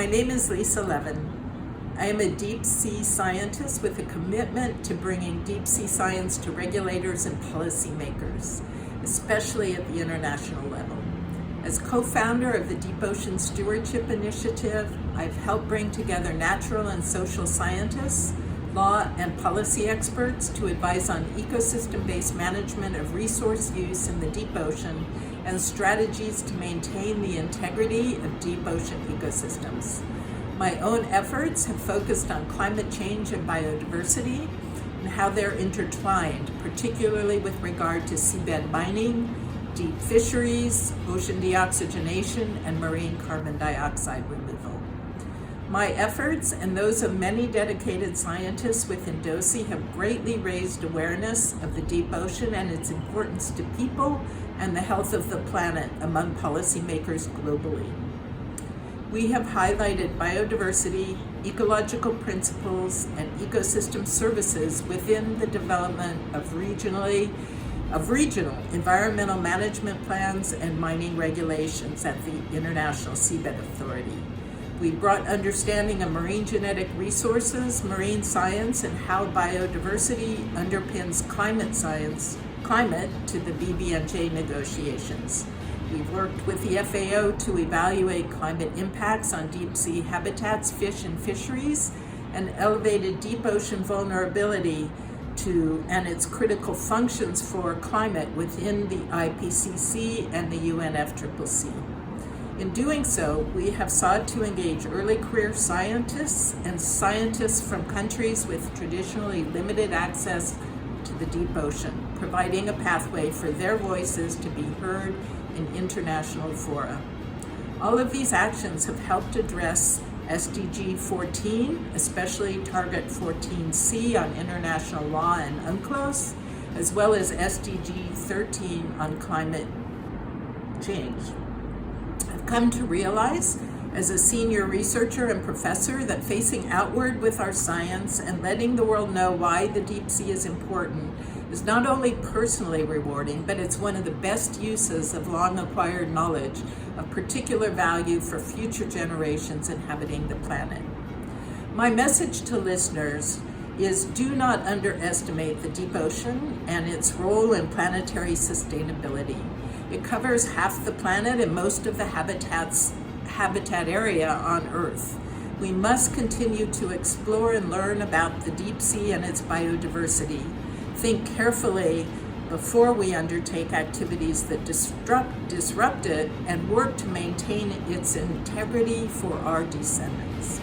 My name is Lisa Levin. I am a deep sea scientist with a commitment to bringing deep sea science to regulators and policymakers, especially at the international level. As co-founder of the Deep Ocean Stewardship Initiative, I've helped bring together natural and social scientists, law and policy experts to advise on ecosystem-based management of resource use in the deep ocean and strategies to maintain the integrity of deep ocean ecosystems. My own efforts have focused on climate change and biodiversity and how they're intertwined, particularly with regard to seabed mining, deep fisheries, ocean deoxygenation, and marine carbon dioxide removal. My efforts and those of many dedicated scientists within DOSI have greatly raised awareness of the deep ocean and its importance to people and the health of the planet among policymakers globally. We have highlighted biodiversity, ecological principles, and ecosystem services within the development of regional environmental management plans and mining regulations at the International Seabed Authority. We brought understanding of marine genetic resources, marine science, and how biodiversity underpins climate to the BBNJ negotiations. We've worked with the FAO to evaluate climate impacts on deep sea habitats, fish, and fisheries, and elevated deep ocean vulnerability to and its critical functions for climate within the IPCC and the UNFCCC. In doing so, we have sought to engage early career scientists and scientists from countries with traditionally limited access to the deep ocean, providing a pathway for their voices to be heard in international fora. All of these actions have helped address SDG 14, especially Target 14C on international law and UNCLOS, as well as SDG 13 on climate change. I've come to realize as a senior researcher and professor that facing outward with our science and letting the world know why the deep sea is important is not only personally rewarding, but it's one of the best uses of long acquired knowledge of particular value for future generations inhabiting the planet. My message to listeners is do not underestimate the deep ocean and its role in planetary sustainability. It covers half the planet and most of the habitat area on Earth. We must continue to explore and learn about the deep sea and its biodiversity. Think carefully before we undertake activities that disrupt it and work to maintain its integrity for our descendants.